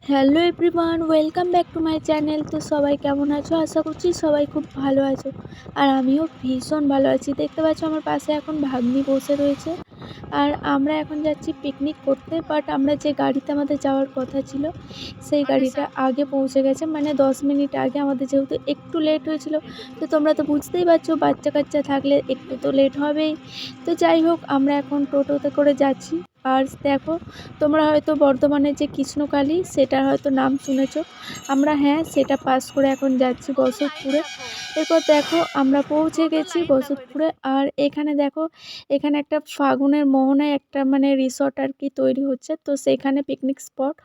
Hello everyone, welcome back to my channel. তো সবাই কেমন আছো? আশা করছি সবাই খুব ভালো আছো। আর আমিও ভীষণ ভালো আছি। দেখতে পাচ্ছ আমার পাশে এখন ভাগ্নি বসে রয়েছে। আর আমরা এখন যাচ্ছি পিকনিক করতে, বাট আমরা যে গাড়িতে আমাদের যাওয়ার কথা ছিল সেই গাড়িটা আগে পৌঁছে গেছে, মানে 10 মিনিট আগে। আমাদের যেহেতু একটু লেট হয়েছিল, তো তোমরা তো বুঝতেই পারছো বাচ্চা কাচ্চা থাকলে একটু তো লেট হবেই। তো যাই হোক, আমরা এখন টোটোতে করে যাচ্ছি। আর দেখো, তোমরা হয়তো বর্ধমানের যে কৃষ্ণকালী সেটার হয়তো নাম শুনেছো। আমরা সেটা পাস করে এখন যাচ্ছি বসতপুরে। এরপর দেখো আমরা পৌঁছে গেছি বসতপুরে। আর এখানে দেখো, এখানে একটা ফাগুনের মোহনায় একটা মানে রিসর্ট আর কি তৈরি হচ্ছে, তো সেখানে পিকনিক স্পট।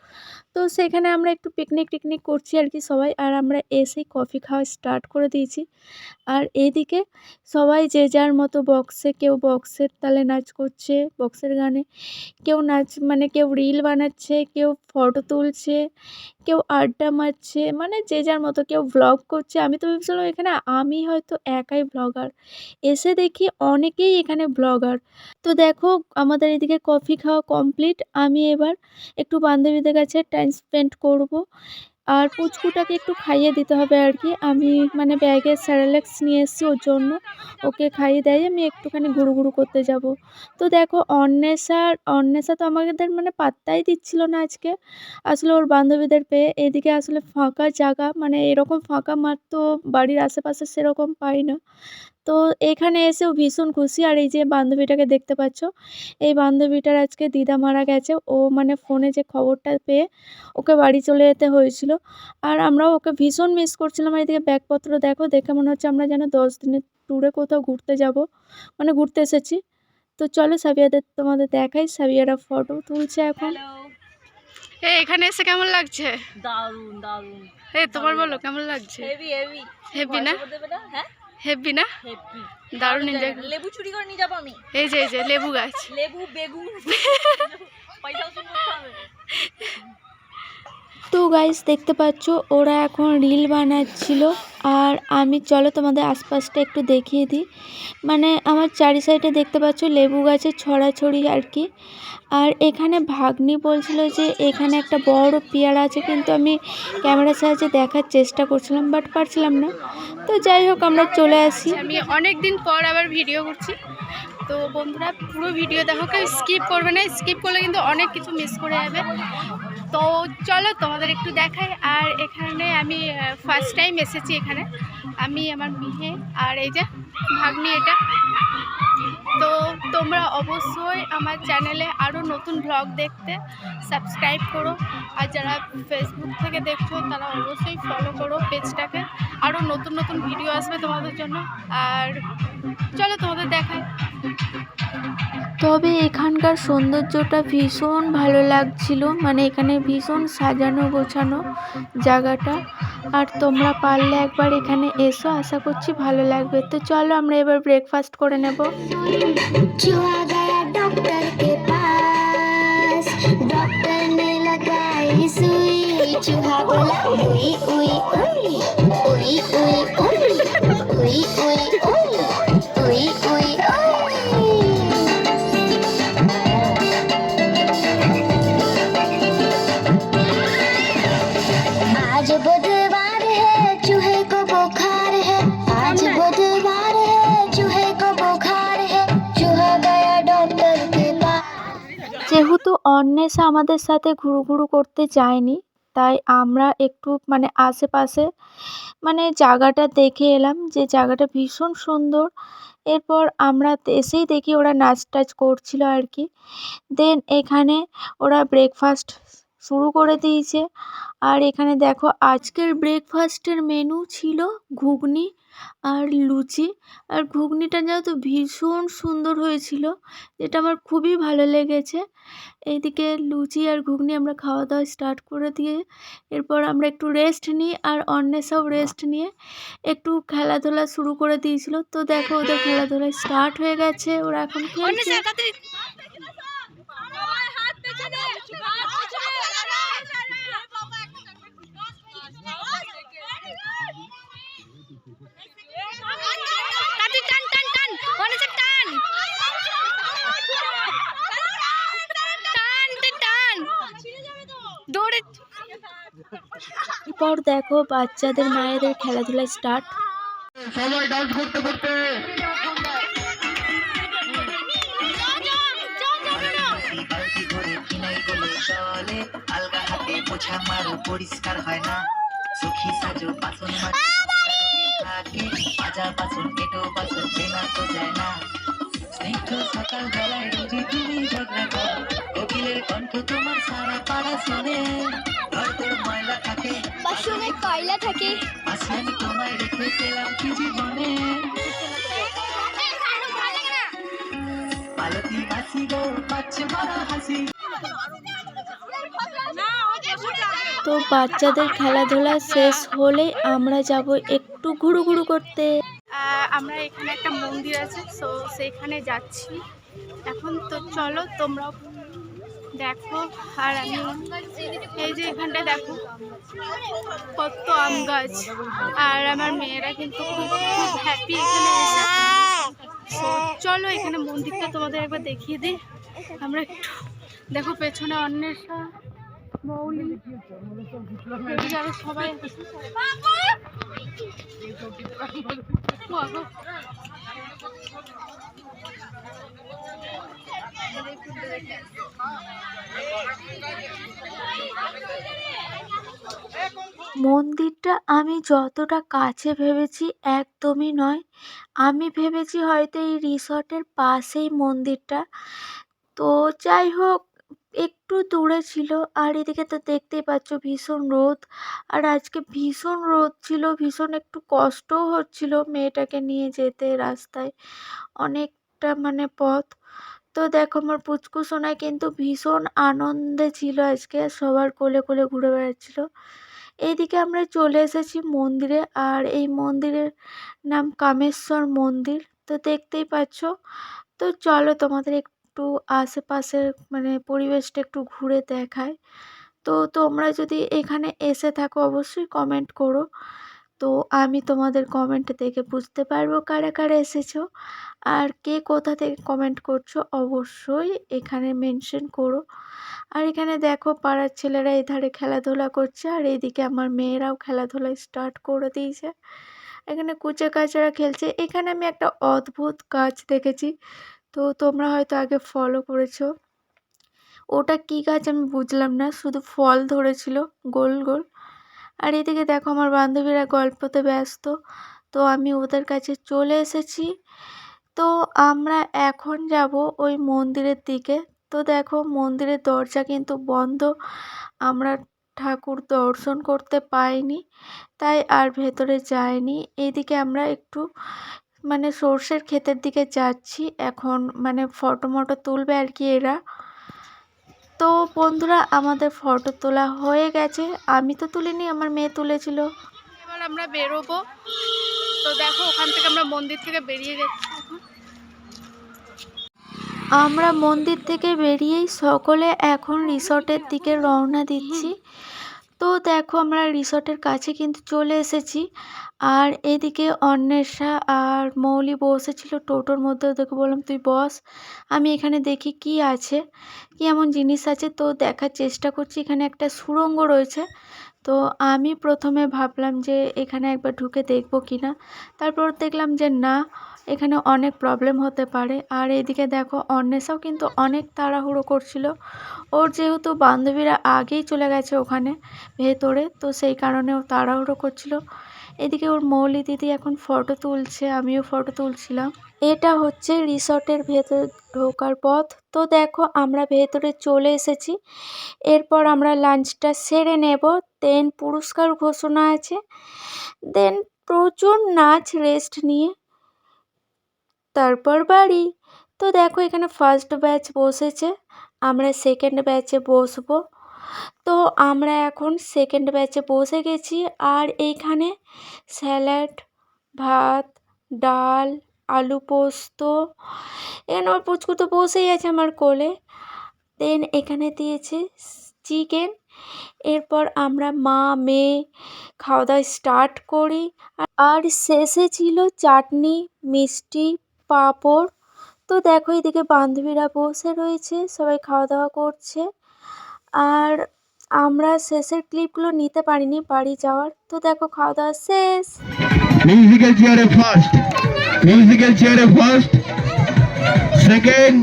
তো সেখানে আমরা একটু পিকনিক করছি আর কি সবাই। আর আমরা এসেই কফি খাওয়া স্টার্ট করে দিয়েছি। আর এইদিকে সবাই যে যার মতো বক্সে, কেউ বক্সের তালে নাচ করছে, বক্সের গানে কেউ নাচ মানে কেউ রিল বানাচ্ছে, কেউ ফটো তুলছে, কেউ আড্ডা মারছে, মানে যে যার মতো, কেউ ভ্লগ করছে। আমি তো ভেবেছিলাম এখানে আমি হয়তো একাই ব্লগার, এসে দেখি অনেকেই এখানে ব্লগার। তো দেখো, আমাদের এদিকে কফি খাওয়া কমপ্লিট। আমি এবার একটু বান্ধবীদের কাছে টাইম স্পেন্ড করব। আর পুচকুটাকে একটু খাইয়ে দিতে হবে আর কি। আমি মানে ব্যাগে স্যারেলেক্স নিয়ে এসেছি ওর জন্য, ওকে খাইয়ে দেয় আমি একটুখানি ঘুরু করতে যাব। তো দেখো, অন্বেষা তো আমাদের মানে পাত্তাই দিচ্ছিল না আজকে, আসলে ওর বান্ধবীদের পেয়ে। এদিকে আসলে ফাঁকা জায়গা, মানে এরকম ফাঁকা মাঠ তো বাড়ির আশেপাশে সেরকম পাই না। তো এখানে এসেও ভীষণ খুশি। আর এই যে বান্ধবীটাকে দেখতে পাচ্ছ, এই বান্ধবীটার আজকে দিদা মারা গেছে। ও মানে ফোনে যে খবরটা পেয়ে ওকে বাড়ি চলে যেতে হয়েছিল। আর আমরাও ওকে ভীষণ মিস করছিলাম। আর এদিকে ব্যাগপত্র দেখো, দেখে মনে হচ্ছে আমরা যেন 10 দিনের ট্যুরে কোথাও ঘুরতে যাব, মানে ঘুরতে এসেছি। তো চলো তোমাদের দেখাই, সাবিয়ারা ফটো তুলছে এখন। এখানে এসে কেমন লাগছে? দারুন দারুন। তোমার বলো কেমন লাগছে? Heavy heavy. হেভি না? হ্যাঁ হেভি না? হেভি। দারুণ এনজয়। লেবু চুরি করে নিয়ে যাবো আমি। এই যে লেবু গাছ। লেবু বেগুন পয়সা উসুল করতে হবে। তো গাইস দেখতে পাচ্ছ ওরা এখন রিল বানাচ্ছিল। আর আমি চলো তোমাদের আশপাশটা একটু দেখিয়ে দিই। মানে আমার চারি সাইডে দেখতে পাচ্ছ লেবু গাছের ছড়াছড়ি আর কি। আর এখানে ভাগ্নি বলছিল যে এখানে একটা বড় পেয়ারা আছে, কিন্তু আমি ক্যামেরার সাহায্যে দেখার চেষ্টা করছিলাম, বাট পারছিলাম না। তো যাই হোক, আমরা চলে আসি। আমি অনেক দিন পর আবার ভিডিও করছি, তো বন্ধুরা পুরো ভিডিও দেখো, কেউ স্কিপ করবে না। স্কিপ করলে কিন্তু অনেক কিছু মিস করে যাবে। তো চলো তোমাদের একটু দেখাই। আর এখানে আমি ফার্স্ট টাইম এসেছি এখানে, আমি, আমার মেয়ে আর এই যে ভাগ্নি এটা। তো তোমরা অবশ্যই আমার চ্যানেলে আরও নতুন ব্লগ দেখতে সাবস্ক্রাইব করো। আর যারা ফেসবুক থেকে দেখছো তারা অবশ্যই ফলো করো পেজটাকে, আরও নতুন ভিডিও আসবে তোমাদের জন্য। আর চলো তোমাদের দেখাই। তবে এখানকার সৌন্দর্যটা ভীষণ ভালো লাগছিল, মানে এখানে ভীষণ সাজানো গোছানো জায়গাটা। আর তোমরা পারলে একবার এখানে এসো, আশা করছি ভালো লাগবে। তো চলো আমরা এবার ব্রেকফাস্ট করে নেব। चूहा गया डॉक्टर के पास, डॉक्टर ने लगाई सुई, चूहा बोला उई उई उई उई उई उई उई उई उई उई आज बुधवार है चूहे को बुखार है, आज बुधवार है चूहे को बुखार है, चूहा गया डॉक्टर के पास। যেহেতু অন্বেষা আমাদের সাথে ঘুরু করতে যায়নি, তাই আমরা একটু মানে আশেপাশে মানে জায়গাটা দেখে এলাম, যে জায়গাটা ভীষণ সুন্দর। এরপর আমরা এসেই দেখি ওরা নাচ টাচ করছিল আর কি। দেন এখানে ওরা ব্রেকফাস্ট শুরু করে দিয়েছে। আর এখানে দেখো, আজকের ব্রেকফাস্টের মেনু ছিল ঘুগনি আর লুচি। আর ঘুগনিটা যেহেতু ভীষণ সুন্দর হয়েছিল, যেটা আমার খুবই ভালো লেগেছে। এইদিকে লুচি আর ঘুগনি আমরা খাওয়া দাওয়া স্টার্ট করে দিয়ে এরপর আমরা একটু রেস্ট নিই। আর অন্বেষাও রেস্ট নিয়ে একটু খেলাধুলা শুরু করে দিয়েছিল। তো দেখো, ওদের খেলাধুলা স্টার্ট হয়ে গেছে, ওরা এখন খেলছে। দৌড়ে এরপর দেখো বাচ্চাদের মায়েদের খেলাধুলা স্টার্ট। সবাই ডান্স করতে করতে বালতি করে কিনাই বলে চলে, আলগা হাতে পোছা মারো পরিষ্কার হয় না, সুখী সাজো বাসন মাজো থাকে, মাজা বাসন কেটো বাসন চেনা তো যায় না, স্নিগ্ধ সকাল বেলায় রোজই তুমি ঝগড়া করো, কোকিলের কণ্ঠ তোমার সারা পাড়া শোনে, ঘর তোর ময়লা থাকে বাথরুমে কয়লা থাকে। আসি আমি তোমায় রেখে পেলাম কি জীবনে, পালতি হাসি গো পাচ্ছে বড় হাসি। তো বাচ্চাদের খেলাধুলা শেষ হলে আমরা যাব একটু ঘুরু করতে। আমরা এখানে একটা মন্দির আছে, সো সেইখানে যাচ্ছি এখন। তো চলো তোমরাও দেখো। আর আমি এই যে এখানটায় দেখো কত আম গাছ, আর আমার মেয়েরা কিন্তু খুব হ্যাপি এখানে এসে। তো চলো এখানে মন্দিরটা তোমাদের একবার দেখিয়ে দিই। আমরা একটু দেখো পেছনে অন্বেষা, মৌলি, এদিকে আরো সবাই আছে। মন্দিরটা আমি যতটা কাছে ভেবেছি একদমই নয়। আমি ভেবেছি হয়তো এই রিসর্টের পাশেই মন্দিরটা। তো যাই হোক, একটু দূরে ছিল। আর এদিকে তো দেখতেই পাচ্ছ ভীষণ রোদ, আর আজকে ভীষণ রোদ ছিল, ভীষণ একটু কষ্টও হচ্ছিল মেয়েটাকে নিয়ে যেতে রাস্তায় অনেকটা মানে পথ। তো দেখো আমার পুচকু সোনা কিন্তু ভীষণ আনন্দে ছিল আজকে, সবার কোলে কোলে ঘুরে বেড়াচ্ছিল। এইদিকে আমরা চলে এসেছি মন্দিরে, আর এই মন্দিরের নাম কামেশ্বর মন্দির। তো দেখতেই পাচ্ছ। তো চলো তোমাদের একটু আশেপাশের মানে পরিবেশটা একটু ঘুরে দেখায়। তো তোমরা যদি এখানে এসে থাকো অবশ্যই কমেন্ট করো, তো আমি তোমাদের কমেন্ট দেখে বুঝতে পারবো কারা কারা এসেছো। আর কে কোথা থেকে কমেন্ট করছো অবশ্যই এখানে মেনশন করো। আর এখানে দেখো পাড়ার ছেলেরা এধারে খেলাধুলা করছে, আর এইদিকে আমার মেয়েরাও খেলাধুলা স্টার্ট করে দিয়েছে। এখানে কুচে কাচারা খেলছে। এখানে আমি একটা অদ্ভুত গাছ দেখেছি, তো তোমরা হয়তো আগে ফলো করেছো। ওটা কি গাছ আমি বুঝলাম না, শুধু ফল ধরেছিল গোল গোল। আর এদিকে দেখো আমার বান্ধবীরা গল্পতে ব্যস্ত, তো আমি ওদের কাছে চলে এসেছি। তো আমরা এখন যাব ওই মন্দিরের দিকে। তো দেখো মন্দিরের দরজা কিন্তু বন্ধ, আমরা ঠাকুর দর্শন করতে পাইনি, তাই আর ভেতরে যাইনি। এইদিকে আমরা একটু মানে সর্ষের ক্ষেতের দিকে যাচ্ছি এখন, মানে ফটো মটো তুলবে আর কি এরা। তো বন্ধুরা আমাদের ফটো তোলা হয়ে গেছে, আমি তো তুলিনি, আমার মেয়ে তুলেছিল। এবার আমরা বেরোবো। তো দেখো ওখান থেকে আমরা মন্দির থেকে বেরিয়ে যাচ্ছি এখন। আমরা মন্দির থেকে বেরিয়েই সকলে এখন রিসর্টের দিকে রওনা দিচ্ছি। তো দেখো আমরা রিসর্টের কাছে কিন্তু চলে এসেছি। আর এদিকে অন্বেষা আর মৌলি বসেছিল টোটোর মধ্যে, ওদেরকে বললাম তুই বস, আমি এখানে দেখি কি আছে, কি এমন জিনিস আছে। তো দেখার চেষ্টা করছি, এখানে একটা সুড়ঙ্গ রয়েছে। তো আমি প্রথমে ভাবলাম যে এখানে একবার ঢুকে দেখবো কি না, তারপর দেখলাম যে না, এখানে অনেক প্রবলেম হতে পারে। আর এদিকে দেখো অন্বেষাও কিন্তু অনেক তাড়াহুড়ো করছিল, ওর যেহেতু বান্ধবীরা আগেই চলে গেছে ওখানে ভেতরে, তো সেই কারণে ও তাড়াহুড়ো করছিল। এদিকে ওর মৌলি দিদি এখন ফটো তুলছে, আমিও ফটো তুলছিলাম। এটা হচ্ছে রিসর্টের ভেতর ঢোকার পথ। তো দেখো আমরা ভেতরে চলে এসেছি। এরপর আমরা লাঞ্চটা সেরে নেব, দেন পুরস্কার ঘোষণা আছে, দেন প্রচুর নাচ রেস্ট নিয়ে তারপর বাড়ি। তো দেখো এখানে ফার্স্ট ব্যাচ বসেছে, আমরা সেকেন্ড ব্যাচে বসবো। তো আমরা এখন সেকেন্ড ব্যাচে বসে গেছি। আর এইখানে স্যালাড, ভাত, ডাল, আলু পোস্ত, এখানে আমার পুচকু তো বসেই আছে আমার কোলে। দেন এখানে দিয়েছে চিকেন। এরপর আমরা মা মেয়ে খাওয়া দাওয়া স্টার্ট করি। আর শেষে ছিল চাটনি, মিষ্টি, পাঁপড়। তো দেখো এদিকে বান্ধবীরা বসে রয়েছে, সবাই খাওয়া দাওয়া করছে। আর আমরা শেষের ক্লিপগুলো নিতে পারিনি বাড়ি যাওয়ার। তো দেখো খাওয়া দাওয়া শেষ। মিউজিক্যাল চেয়ারে ফার্স্ট, মিউজিক্যাল চেয়ারে ফার্স্ট, সেকেন্ড,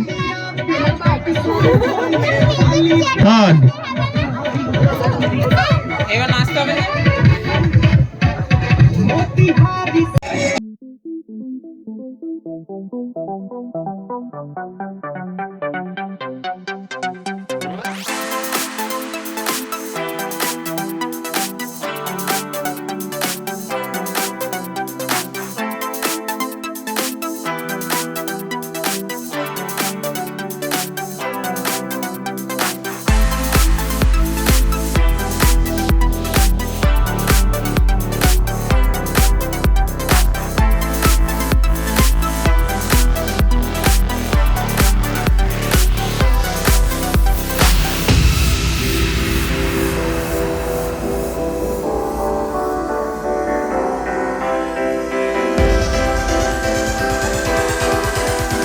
থার্ড, এবার নাচতে হবে না?